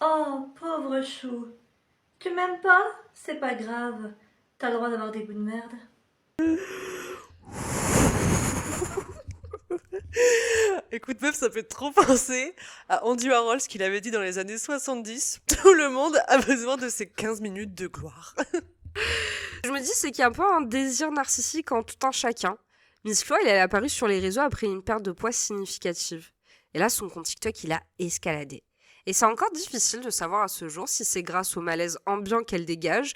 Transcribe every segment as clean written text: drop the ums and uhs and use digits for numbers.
Oh, pauvre chou. Tu m'aimes pas? C'est pas grave. T'as le droit d'avoir des goûts de merde. Écoute, meuf, ça fait trop penser à Andy Warhol, ce qu'il avait dit dans les années 70. Tout le monde a besoin de ses 15 minutes de gloire. Je me dis, c'est qu'il y a un peu un désir narcissique en tout un chacun. Miss Flo, elle est apparue sur les réseaux après une perte de poids significative. Et là, son compte TikTok, il a escaladé. Et c'est encore difficile de savoir à ce jour si c'est grâce au malaise ambiant qu'elle dégage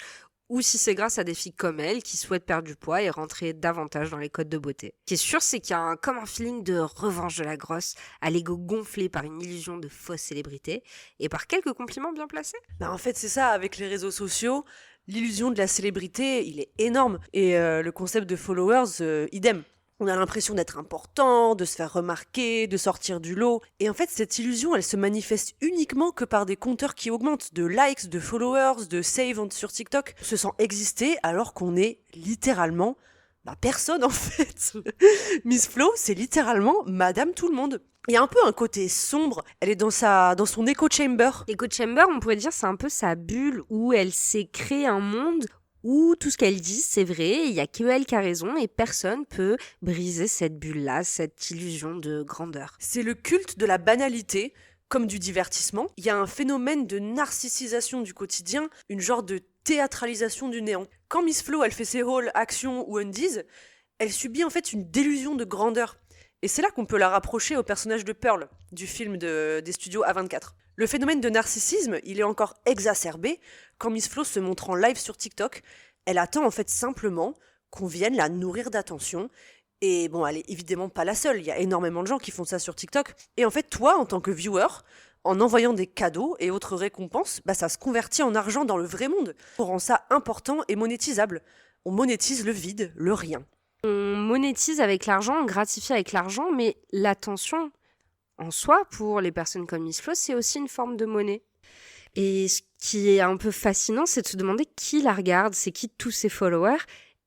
ou si c'est grâce à des filles comme elle qui souhaitent perdre du poids et rentrer davantage dans les codes de beauté. Ce qui est sûr, c'est qu'il y a comme un feeling de revanche de la grosse, à l'ego gonflé par une illusion de fausse célébrité et par quelques compliments bien placés. Bah, en fait, c'est ça, avec les réseaux sociaux, l'illusion de la célébrité, il est énorme. Et le concept de followers, idem. On a l'impression d'être important, de se faire remarquer, de sortir du lot. Et en fait, cette illusion, elle se manifeste uniquement que par des compteurs qui augmentent, de likes, de followers, de saves sur TikTok. On se sent exister alors qu'on est littéralement personne en fait. Miss Flo, c'est littéralement Madame Tout le Monde. Il y a un peu un côté sombre. Elle est dans son echo chamber. Echo Chamber, on pourrait dire, c'est un peu sa bulle où elle s'est créée un monde où tout ce qu'elle dit, c'est vrai, il y a que elle qui a raison et personne peut briser cette bulle-là, cette illusion de grandeur. C'est le culte de la banalité, comme du divertissement. Il y a un phénomène de narcissisation du quotidien, une genre de théâtralisation du néant. Quand Miss Flo, elle fait ses rôles action ou undies, elle subit en fait une délusion de grandeur. Et c'est là qu'on peut la rapprocher au personnage de Pearl, du film des studios A24. Le phénomène de narcissisme, il est encore exacerbé quand Miss Flo se montre en live sur TikTok. Elle attend en fait simplement qu'on vienne la nourrir d'attention. Et bon, elle est évidemment pas la seule, il y a énormément de gens qui font ça sur TikTok. Et en fait, toi, en tant que viewer, en envoyant des cadeaux et autres récompenses, ça se convertit en argent dans le vrai monde. On rend ça important et monétisable. On monétise le vide, le rien. On monétise avec l'argent, on gratifie avec l'argent, mais l'attention, en soi, pour les personnes comme Miss Flo, c'est aussi une forme de monnaie. Et ce qui est un peu fascinant, c'est de se demander qui la regarde, c'est qui tous ses followers.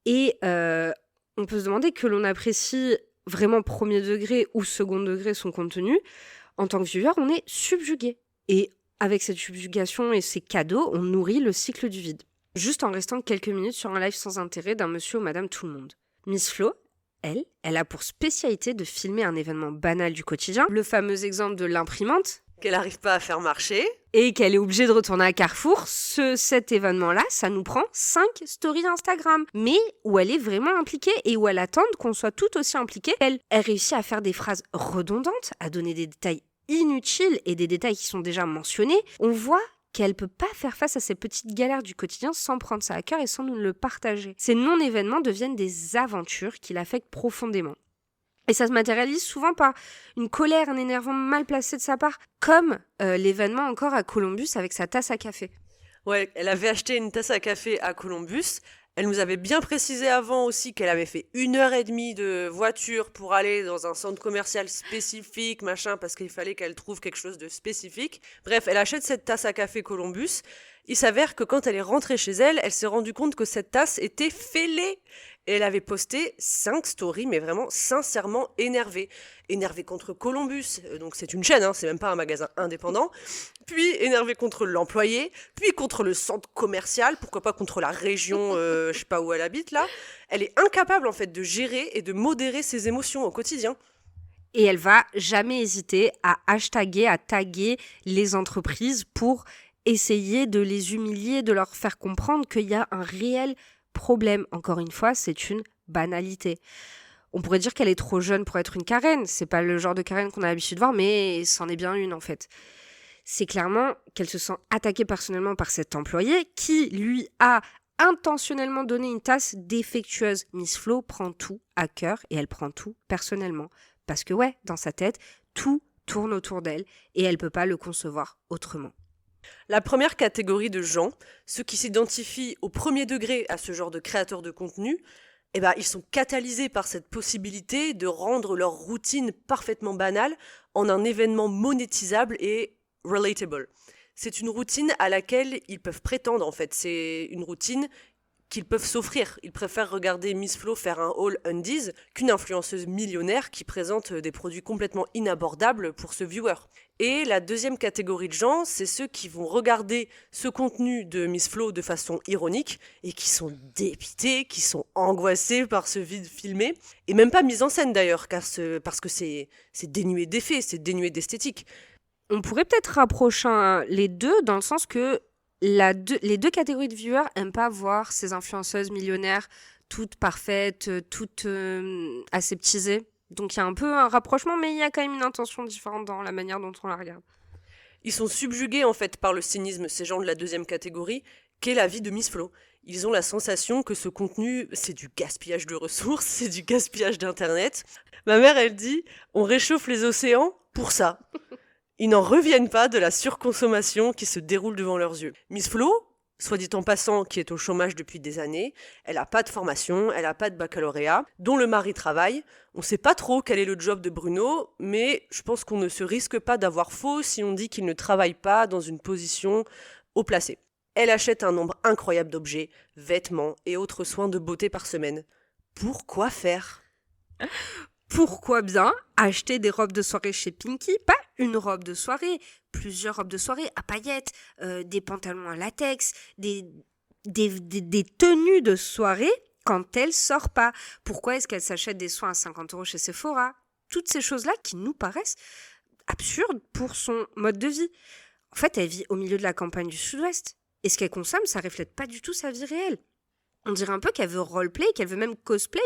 Et on peut se demander que l'on apprécie vraiment premier degré ou second degré son contenu. En tant que viewer, on est subjugué. Et avec cette subjugation et ces cadeaux, on nourrit le cycle du vide. Juste en restant quelques minutes sur un live sans intérêt d'un monsieur ou madame tout le monde. Miss Flo, elle a pour spécialité de filmer un événement banal du quotidien, le fameux exemple de l'imprimante, Qu'elle n'arrive pas à faire marcher. et qu'elle est obligée de retourner à Carrefour. Cet événement-là, ça nous prend 5 stories Instagram, mais où elle est vraiment impliquée et où elle attend qu'on soit tout aussi impliquée. Elle réussit à faire des phrases redondantes, à donner des détails inutiles et des détails qui sont déjà mentionnés. On voit qu'elle peut pas faire face à ces petites galères du quotidien sans prendre ça à cœur et sans nous le partager. Ces non-événements deviennent des aventures qui l'affectent profondément. Et ça se matérialise souvent par une colère, un énervement mal placé de sa part, comme l'événement encore à Columbus avec sa tasse à café. Ouais, elle avait acheté une tasse à café à Columbus. Elle nous avait bien précisé avant aussi qu'elle avait fait 1 heure et demie de voiture pour aller dans un centre commercial spécifique, machin, parce qu'il fallait qu'elle trouve quelque chose de spécifique. Bref, elle achète cette tasse à café Columbus. Il s'avère que quand elle est rentrée chez elle, elle s'est rendue compte que cette tasse était fêlée. Et elle avait posté 5 stories, mais vraiment sincèrement énervée. Énervée contre Columbus, donc c'est une chaîne, hein, c'est même pas un magasin indépendant. Puis énervée contre l'employé, puis contre le centre commercial, pourquoi pas contre la région, je sais pas où elle habite là. Elle est incapable en fait de gérer et de modérer ses émotions au quotidien. Et elle va jamais hésiter à hashtaguer, à taguer les entreprises pour essayer de les humilier, de leur faire comprendre qu'il y a un réel problème. Encore une fois, c'est une banalité. On pourrait dire qu'elle est trop jeune pour être une Karen. C'est pas le genre de Karen qu'on a l'habitude de voir, mais c'en est bien une en fait. C'est clairement qu'elle se sent attaquée personnellement par cet employé qui lui a intentionnellement donné une tasse défectueuse. Miss Flo prend tout à cœur et elle prend tout personnellement. Parce que ouais, dans sa tête, tout tourne autour d'elle et elle peut pas le concevoir autrement. La première catégorie de gens, ceux qui s'identifient au premier degré à ce genre de créateurs de contenu, ils sont catalysés par cette possibilité de rendre leur routine parfaitement banale en un événement monétisable et relatable. C'est une routine à laquelle ils peuvent prétendre en fait. C'est une routine qu'ils peuvent s'offrir. Ils préfèrent regarder Miss Flo faire un haul undies qu'une influenceuse millionnaire qui présente des produits complètement inabordables pour ce viewer. Et la deuxième catégorie de gens, c'est ceux qui vont regarder ce contenu de Miss Flo de façon ironique et qui sont dépités, qui sont angoissés par ce vide filmé, et même pas mis en scène d'ailleurs, parce que c'est dénué d'effets, c'est dénué d'esthétique. On pourrait peut-être rapprocher les deux dans le sens que les deux catégories de viewers n'aiment pas voir ces influenceuses millionnaires toutes parfaites, toutes aseptisées. Donc il y a un peu un rapprochement, mais il y a quand même une intention différente dans la manière dont on la regarde. Ils sont subjugués en fait par le cynisme, ces gens de la deuxième catégorie, qu'est la vie de Miss Flo. Ils ont la sensation que ce contenu, c'est du gaspillage de ressources, c'est du gaspillage d'internet. Ma mère, elle dit, on réchauffe les océans pour ça. Ils n'en reviennent pas de la surconsommation qui se déroule devant leurs yeux. Miss Flo, soit dit en passant, qui est au chômage depuis des années, elle n'a pas de formation, elle n'a pas de baccalauréat, dont le mari travaille. On ne sait pas trop quel est le job de Bruno, mais je pense qu'on ne se risque pas d'avoir faux si on dit qu'il ne travaille pas dans une position haut placée. Elle achète un nombre incroyable d'objets, vêtements et autres soins de beauté par semaine. Pourquoi faire ? Pourquoi bien acheter des robes de soirée chez Pinky, pas une robe de soirée, plusieurs robes de soirée à paillettes, des pantalons à latex, des tenues de soirée quand elle sort pas. Pourquoi est-ce qu'elle s'achète des soins à 50 € chez Sephora ? Toutes ces choses-là qui nous paraissent absurdes pour son mode de vie. En fait, elle vit au milieu de la campagne du Sud-Ouest. Et ce qu'elle consomme, ça reflète pas du tout sa vie réelle. On dirait un peu qu'elle veut roleplay, qu'elle veut même cosplay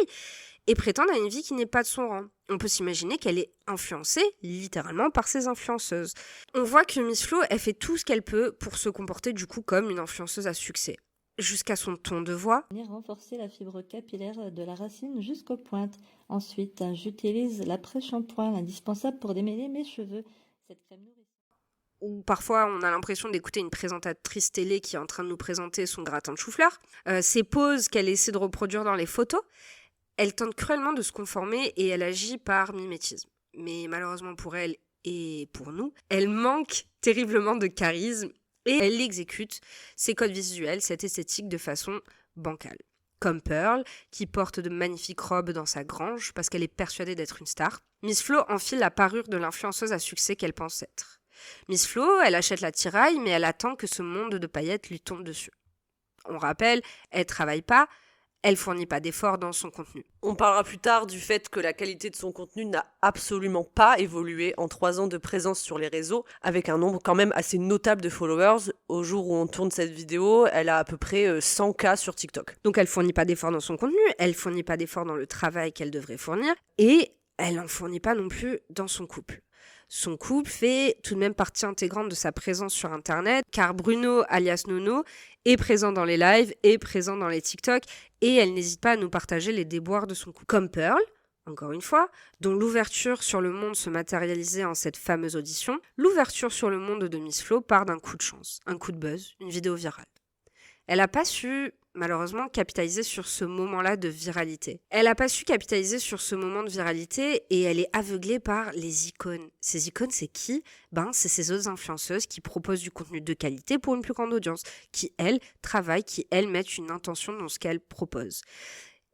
et prétendre à une vie qui n'est pas de son rang. On peut s'imaginer qu'elle est influencée, littéralement, par ses influenceuses. On voit que Miss Flo, elle fait tout ce qu'elle peut pour se comporter du coup comme une influenceuse à succès. Jusqu'à son ton de voix. Renforcer la fibre capillaire de la racine jusqu'aux pointes. Ensuite, j'utilise l'après-shampoing indispensable pour démêler mes cheveux. Cette crème nourrissante. Où parfois on a l'impression d'écouter une présentatrice télé qui est en train de nous présenter son gratin de chou-fleur. Ces poses qu'elle essaie de reproduire dans les photos, elle tente cruellement de se conformer et elle agit par mimétisme. Mais malheureusement pour elle et pour nous, elle manque terriblement de charisme et elle exécute ses codes visuels, cette esthétique de façon bancale. Comme Pearl, qui porte de magnifiques robes dans sa grange parce qu'elle est persuadée d'être une star. Miss Flo enfile la parure de l'influenceuse à succès qu'elle pense être. Miss Flo, elle achète la tiraille, mais elle attend que ce monde de paillettes lui tombe dessus. On rappelle, elle travaille pas, elle fournit pas d'efforts dans son contenu. On parlera plus tard du fait que la qualité de son contenu n'a absolument pas évolué en 3 ans de présence sur les réseaux, avec un nombre quand même assez notable de followers. Au jour où on tourne cette vidéo, elle a à peu près 100 000 sur TikTok. Donc elle fournit pas d'efforts dans son contenu, elle fournit pas d'efforts dans le travail qu'elle devrait fournir, et elle n'en fournit pas non plus dans son couple. Son couple fait tout de même partie intégrante de sa présence sur Internet, car Bruno, alias Nono, est présent dans les lives, est présent dans les TikTok, et elle n'hésite pas à nous partager les déboires de son couple. Comme Pearl, encore une fois, dont l'ouverture sur le monde se matérialisait en cette fameuse audition, l'ouverture sur le monde de Miss Flo part d'un coup de chance, un coup de buzz, une vidéo virale. Elle n'a pas su, malheureusement, capitaliser sur ce moment-là de viralité. Elle n'a pas su capitaliser sur ce moment de viralité et elle est aveuglée par les icônes. Ces icônes, c'est qui ? C'est ces autres influenceuses qui proposent du contenu de qualité pour une plus grande audience, qui, elles, travaillent, qui, elles, mettent une intention dans ce qu'elles proposent.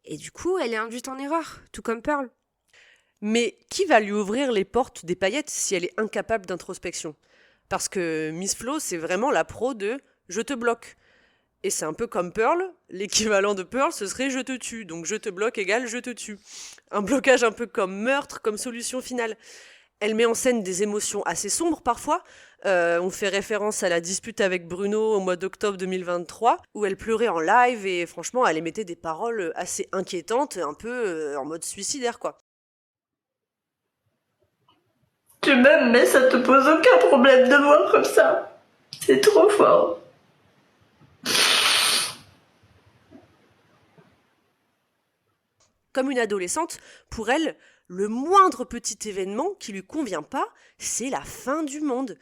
Et du coup, elle est induite en erreur, tout comme Pearl. Mais qui va lui ouvrir les portes des paillettes si elle est incapable d'introspection ? Parce que Miss Flo, c'est vraiment la pro de « je te bloque ». Et c'est un peu comme Pearl, l'équivalent de Pearl, ce serait « je te tue », donc « je te bloque » égale « je te tue ». Un blocage un peu comme meurtre, comme solution finale. Elle met en scène des émotions assez sombres parfois. On fait référence à la dispute avec Bruno au mois d'octobre 2023, où elle pleurait en live et franchement, elle émettait des paroles assez inquiétantes, un peu en mode suicidaire, quoi. Tu m'aimes, mais ça te pose aucun problème de voir comme ça. C'est trop fort. Comme une adolescente, pour elle, le moindre petit événement qui lui convient pas, c'est la fin du monde.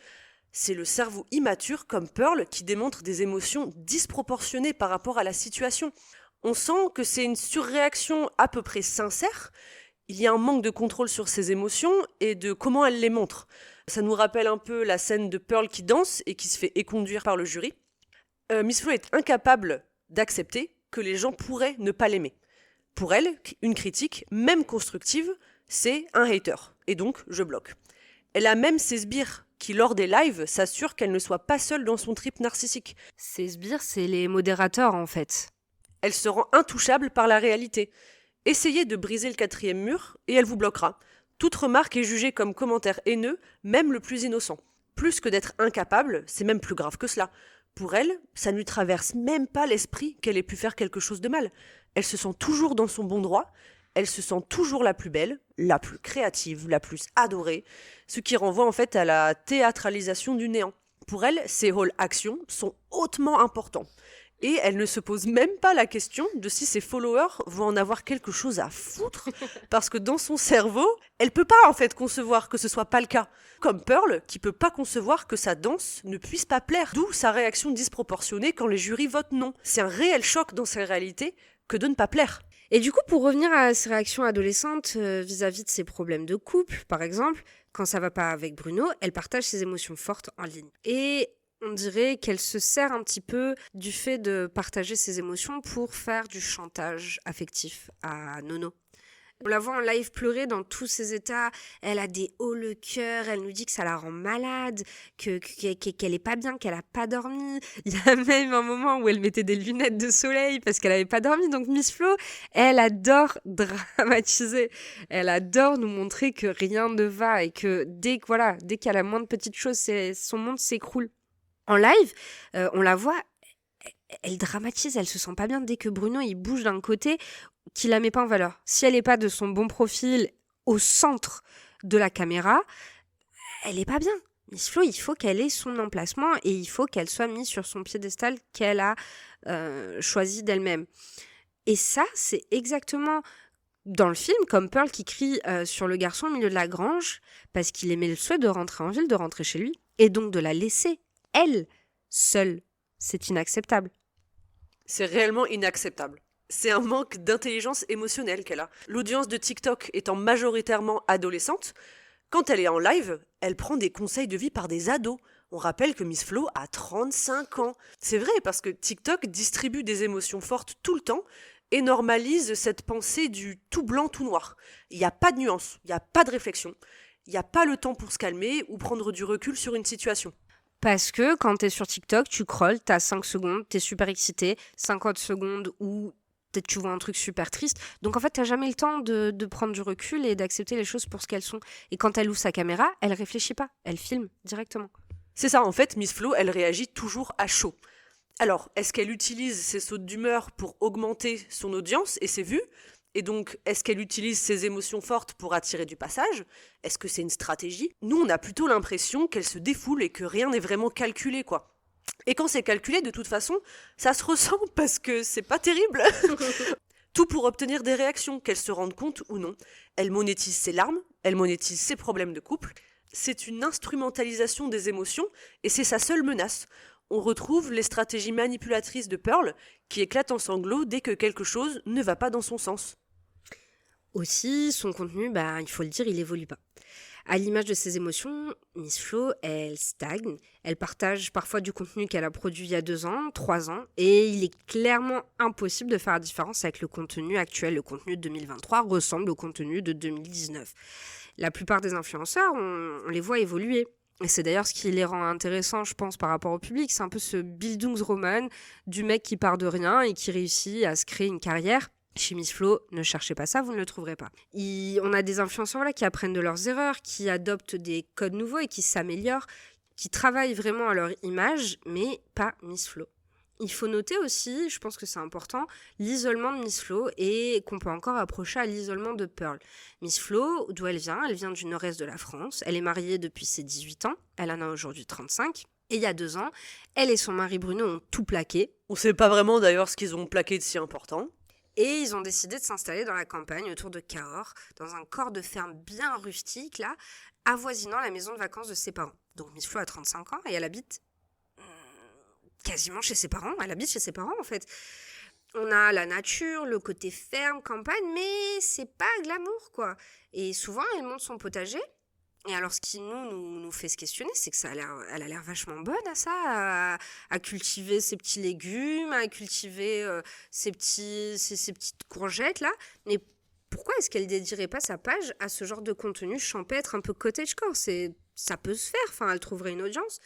C'est le cerveau immature comme Pearl qui démontre des émotions disproportionnées par rapport à la situation. On sent que c'est une surréaction à peu près sincère. Il y a un manque de contrôle sur ses émotions et de comment elle les montre. Ça nous rappelle un peu la scène de Pearl qui danse et qui se fait éconduire par le jury. Miss Flo est incapable d'accepter que les gens pourraient ne pas l'aimer. Pour elle, une critique, même constructive, c'est un hater. Et donc, je bloque. Elle a même ses sbires qui, lors des lives, s'assurent qu'elle ne soit pas seule dans son trip narcissique. Ces sbires, c'est les modérateurs en fait. Elle se rend intouchable par la réalité. Essayez de briser le 4e mur et elle vous bloquera. Toute remarque est jugée comme commentaire haineux, même le plus innocent. Plus que d'être incapable, c'est même plus grave que cela. Pour elle, ça ne lui traverse même pas l'esprit qu'elle ait pu faire quelque chose de mal. Elle se sent toujours dans son bon droit, elle se sent toujours la plus belle, la plus créative, la plus adorée, ce qui renvoie en fait à la théâtralisation du néant. Pour elle, ces rôles actions sont hautement importants. Et elle ne se pose même pas la question de si ses followers vont en avoir quelque chose à foutre, parce que dans son cerveau, elle peut pas en fait concevoir que ce soit pas le cas. Comme Pearl, qui peut pas concevoir que sa danse ne puisse pas plaire, d'où sa réaction disproportionnée quand les jurys votent non. C'est un réel choc dans sa réalité que de ne pas plaire. Et du coup, pour revenir à ses réactions adolescentes vis-à-vis de ses problèmes de couple, par exemple, quand ça va pas avec Bruno, elle partage ses émotions fortes en ligne. Et on dirait qu'elle se sert un petit peu du fait de partager ses émotions pour faire du chantage affectif à Nono. On la voit en live pleurer dans tous ses états, elle a des hauts le cœur, elle nous dit que ça la rend malade, qu'elle est pas bien, qu'elle a pas dormi. Il y a même un moment où elle mettait des lunettes de soleil parce qu'elle avait pas dormi. Donc Miss Flo, elle adore dramatiser, elle adore nous montrer que rien ne va et que dès qu'il y a la moindre petite chose, son monde s'écroule. En live, on la voit, elle dramatise, elle se sent pas bien dès que Bruno il bouge d'un côté, qui la met pas en valeur. Si elle n'est pas de son bon profil au centre de la caméra, elle est pas bien. Miss Flo, il faut qu'elle ait son emplacement et il faut qu'elle soit mise sur son piédestal qu'elle a choisi d'elle-même. Et ça, c'est exactement dans le film, comme Pearl qui crie sur le garçon au milieu de la grange parce qu'il aimait le souhait de rentrer en ville, de rentrer chez lui, et donc de la laisser, elle, seule. C'est inacceptable. C'est réellement inacceptable. C'est un manque d'intelligence émotionnelle qu'elle a. L'audience de TikTok étant majoritairement adolescente, quand elle est en live, elle prend des conseils de vie par des ados. On rappelle que Miss Flo a 35 ans. C'est vrai parce que TikTok distribue des émotions fortes tout le temps et normalise cette pensée du tout blanc, tout noir. Il n'y a pas de nuance, il n'y a pas de réflexion, il n'y a pas le temps pour se calmer ou prendre du recul sur une situation. Parce que quand t'es sur TikTok, tu scrolles, t'as 5 secondes, t'es super excité, 50 secondes où peut-être tu vois un truc super triste. Donc en fait, t'as jamais le temps de prendre du recul et d'accepter les choses pour ce qu'elles sont. Et quand elle ouvre sa caméra, elle réfléchit pas, elle filme directement. C'est ça, en fait, Miss Flo, elle réagit toujours à chaud. Alors, est-ce qu'elle utilise ses sautes d'humeur pour augmenter son audience et ses vues ? Et donc, est-ce qu'elle utilise ses émotions fortes pour attirer du passage ? Est-ce que c'est une stratégie ? Nous, on a plutôt l'impression qu'elle se défoule et que rien n'est vraiment calculé, quoi. Et quand c'est calculé, de toute façon, ça se ressent parce que c'est pas terrible. Tout pour obtenir des réactions, qu'elle se rende compte ou non. Elle monétise ses larmes, elle monétise ses problèmes de couple. C'est une instrumentalisation des émotions et c'est sa seule menace. On retrouve les stratégies manipulatrices de Pearl qui éclatent en sanglots dès que quelque chose ne va pas dans son sens. Aussi, son contenu, il faut le dire, il évolue pas. À l'image de ses émotions, Miss Flo, elle stagne. Elle partage parfois du contenu qu'elle a produit il y a 2 ans, 3 ans, et il est clairement impossible de faire la différence avec le contenu actuel. Le contenu de 2023 ressemble au contenu de 2019. La plupart des influenceurs, on les voit évoluer. Et c'est d'ailleurs ce qui les rend intéressants, je pense, par rapport au public. C'est un peu ce Bildungsroman du mec qui part de rien et qui réussit à se créer une carrière. Chez Miss Flo, ne cherchez pas ça, vous ne le trouverez pas. On a des influenceurs qui apprennent de leurs erreurs, qui adoptent des codes nouveaux et qui s'améliorent, qui travaillent vraiment à leur image, mais pas Miss Flo. Il faut noter aussi, je pense que c'est important, l'isolement de Miss Flo et qu'on peut encore approcher à l'isolement de Pearl. Miss Flo, d'où elle vient du nord-est de la France. Elle est mariée depuis ses 18 ans, elle en a aujourd'hui 35. Et il y a 2 ans, elle et son mari Bruno ont tout plaqué. On sait pas vraiment d'ailleurs ce qu'ils ont plaqué de si important. Et ils ont décidé de s'installer dans la campagne autour de Cahors, dans un corps de ferme bien rustique, là, avoisinant la maison de vacances de ses parents. Donc Miss Flo a 35 ans et elle habite quasiment chez ses parents. Elle habite chez ses parents, en fait. On a la nature, le côté ferme, campagne, mais c'est pas glamour, quoi. Et souvent, elle monte son potager Et alors, ce qui nous fait se questionner, c'est que elle a l'air vachement bonne à ça, à cultiver ses petits légumes, à cultiver ses petites courgettes, là. Mais pourquoi est-ce qu'elle dédierait pas sa page à ce genre de contenu champêtre, un peu cottagecore? Ça peut se faire, enfin, elle trouverait une audience.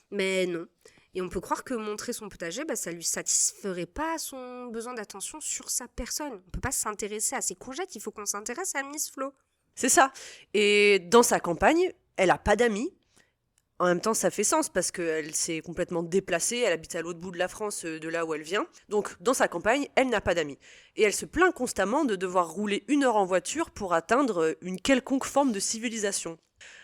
Mais non. Et on peut croire que montrer son potager, ça lui satisferait pas son besoin d'attention sur sa personne. On peut pas s'intéresser à ses courgettes, il faut qu'on s'intéresse à Miss Flo. C'est ça. Et dans sa campagne, elle a pas d'amis. En même temps, ça fait sens parce qu'elle s'est complètement déplacée, elle habite à l'autre bout de la France, de là où elle vient. Donc, dans sa campagne, elle n'a pas d'amis. Et elle se plaint constamment de devoir rouler 1 heure en voiture pour atteindre une quelconque forme de civilisation.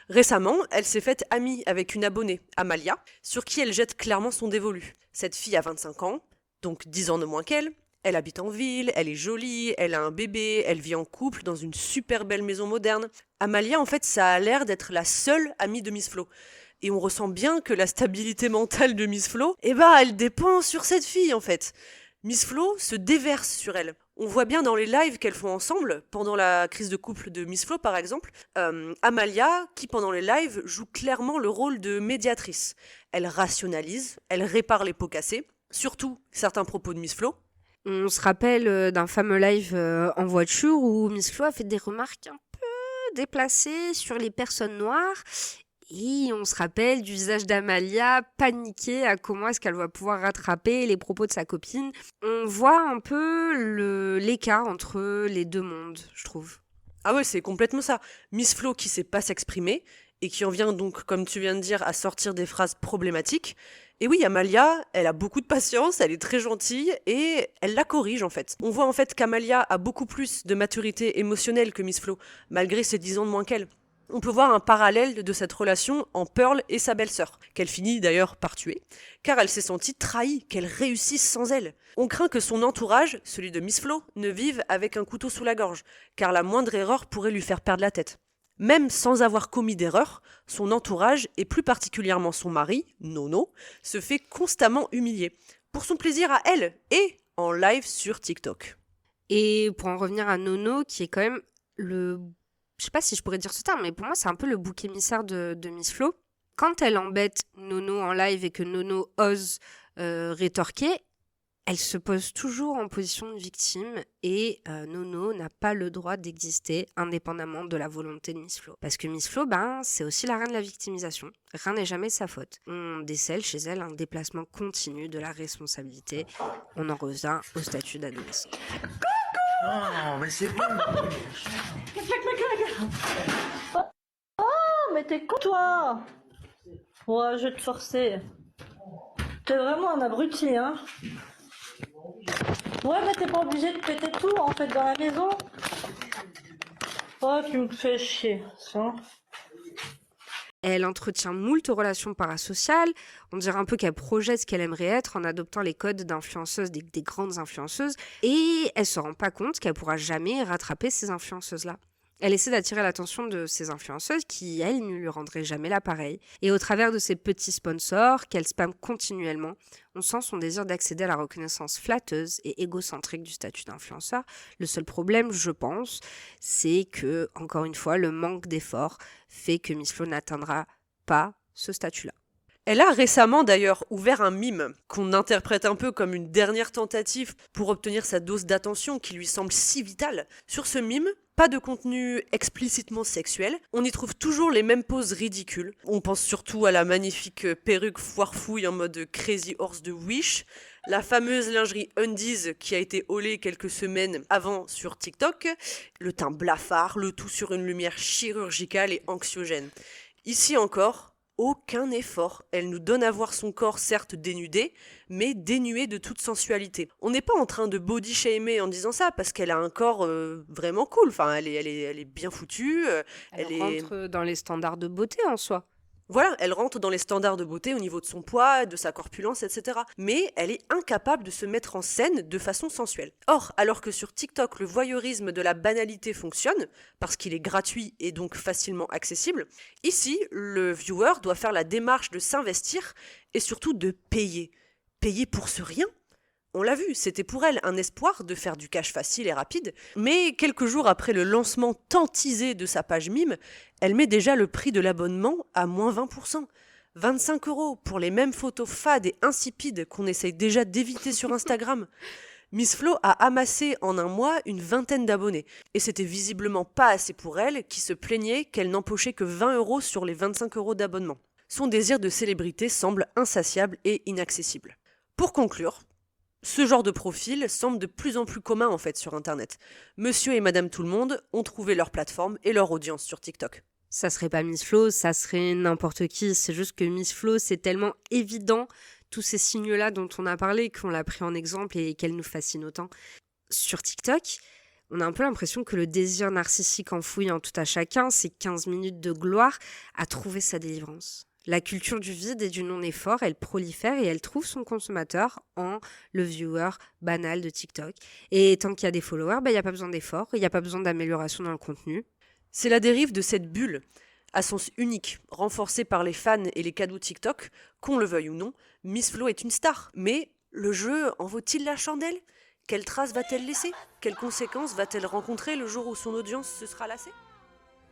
Récemment, elle s'est faite amie avec une abonnée, Amalia, sur qui elle jette clairement son dévolu. Cette fille a 25 ans, donc 10 ans de moins qu'elle. Elle habite en ville, elle est jolie, elle a un bébé, elle vit en couple dans une super belle maison moderne. Amalia, en fait, ça a l'air d'être la seule amie de Miss Flo. Et on ressent bien que la stabilité mentale de Miss Flo, elle dépend sur cette fille, en fait. Miss Flo se déverse sur elle. On voit bien dans les lives qu'elles font ensemble, pendant la crise de couple de Miss Flo par exemple, Amalia, qui pendant les lives joue clairement le rôle de médiatrice. Elle rationalise, elle répare les pots cassés, surtout certains propos de Miss Flo. On se rappelle d'un fameux live en voiture où Miss Flo a fait des remarques un peu déplacées sur les personnes noires. Et on se rappelle du visage d'Amalia paniquée à comment est-ce qu'elle va pouvoir rattraper les propos de sa copine. On voit un peu l'écart entre les deux mondes, je trouve. Ah ouais, c'est complètement ça. Miss Flo qui sait pas s'exprimer et qui en vient donc, comme tu viens de dire, à sortir des phrases problématiques. Et oui, Amalia, elle a beaucoup de patience, elle est très gentille et elle la corrige en fait. On voit en fait qu'Amalia a beaucoup plus de maturité émotionnelle que Miss Flo, malgré ses 10 ans de moins qu'elle. On peut voir un parallèle de cette relation en Pearl et sa belle-sœur, qu'elle finit d'ailleurs par tuer, car elle s'est sentie trahie, qu'elle réussisse sans elle. On craint que son entourage, celui de Miss Flo, ne vive avec un couteau sous la gorge, car la moindre erreur pourrait lui faire perdre la tête. Même sans avoir commis d'erreur, son entourage, et plus particulièrement son mari, Nono, se fait constamment humilier, pour son plaisir à elle, et en live sur TikTok. Et pour en revenir à Nono, qui est quand même je sais pas si je pourrais dire ce terme, mais pour moi, c'est un peu le bouc émissaire de Miss Flo. Quand elle embête Nono en live et que Nono ose rétorquer, elle se pose toujours en position de victime et Nono n'a pas le droit d'exister indépendamment de la volonté de Miss Flo. Parce que Miss Flo, c'est aussi la reine de la victimisation. Rien n'est jamais sa faute. On décèle chez elle un déplacement continu de la responsabilité. On en revient au statut d'adolescent. Non, mais c'est bon. Oh, mais t'es con, toi! Ouais, je vais te forcer. T'es vraiment un abruti, hein? Ouais, mais t'es pas obligé de péter tout, en fait, dans la maison. Oh, tu me fais chier, ça. Elle entretient moult relations parasociales. On dirait un peu qu'elle projette ce qu'elle aimerait être en adoptant les codes d'influenceuses, des grandes influenceuses. Et elle se rend pas compte qu'elle pourra jamais rattraper ces influenceuses-là. Elle essaie d'attirer l'attention de ces influenceuses qui, elles, ne lui rendraient jamais l'appareil. Et au travers de ces petits sponsors qu'elle spamme continuellement, on sent son désir d'accéder à la reconnaissance flatteuse et égocentrique du statut d'influenceur. Le seul problème, je pense, c'est que, encore une fois, le manque d'effort fait que Miss Flo n'atteindra pas ce statut-là. Elle a récemment d'ailleurs ouvert un mime qu'on interprète un peu comme une dernière tentative pour obtenir sa dose d'attention qui lui semble si vitale. Sur ce mime, pas de contenu explicitement sexuel, on y trouve toujours les mêmes poses ridicules. On pense surtout à la magnifique perruque foire-fouille en mode Crazy Horse de Wish, la fameuse lingerie Undies qui a été haulée quelques semaines avant sur TikTok, le teint blafard, le tout sur une lumière chirurgicale et anxiogène. Ici encore, aucun effort. Elle nous donne à voir son corps certes dénudé, mais dénué de toute sensualité. On n'est pas en train de body shamer en disant ça, parce qu'elle a un corps vraiment cool. Enfin, elle est bien foutue. Elle rentre dans les standards de beauté en soi. Voilà, elle rentre dans les standards de beauté au niveau de son poids, de sa corpulence, etc. Mais elle est incapable de se mettre en scène de façon sensuelle. Or, alors que sur TikTok, le voyeurisme de la banalité fonctionne, parce qu'il est gratuit et donc facilement accessible, ici, le viewer doit faire la démarche de s'investir et surtout de payer. Payer pour ce rien ? On l'a vu, c'était pour elle un espoir de faire du cash facile et rapide, mais quelques jours après le lancement tant teasé de sa page mime, elle met déjà le prix de l'abonnement à moins 20%. 25 € pour les mêmes photos fades et insipides qu'on essaye déjà d'éviter sur Instagram. Miss Flo a amassé en un mois une vingtaine d'abonnés. Et c'était visiblement pas assez pour elle, qui se plaignait qu'elle n'empochait que 20 € sur les 25 € d'abonnement. Son désir de célébrité semble insatiable et inaccessible. Pour conclure, ce genre de profil semble de plus en plus commun en fait sur Internet. Monsieur et Madame Tout-le-Monde ont trouvé leur plateforme et leur audience sur TikTok. Ça serait pas Miss Flo, ça serait n'importe qui. C'est juste que Miss Flo, c'est tellement évident, tous ces signes-là dont on a parlé, qu'on l'a pris en exemple et qu'elle nous fascine autant. Sur TikTok, on a un peu l'impression que le désir narcissique enfoui en tout à chacun, ces 15 minutes de gloire, a trouvé sa délivrance. La culture du vide et du non-effort, elle prolifère et elle trouve son consommateur en le viewer banal de TikTok. Et tant qu'il y a des followers, il n'y a pas besoin d'effort, il n'y a pas besoin d'amélioration dans le contenu. C'est la dérive de cette bulle, à sens unique, renforcée par les fans et les cadeaux TikTok, qu'on le veuille ou non, Miss Flo est une star. Mais le jeu en vaut-il la chandelle ? Quelle trace va-t-elle laisser ? Quelles conséquences va-t-elle rencontrer le jour où son audience se sera lassée ?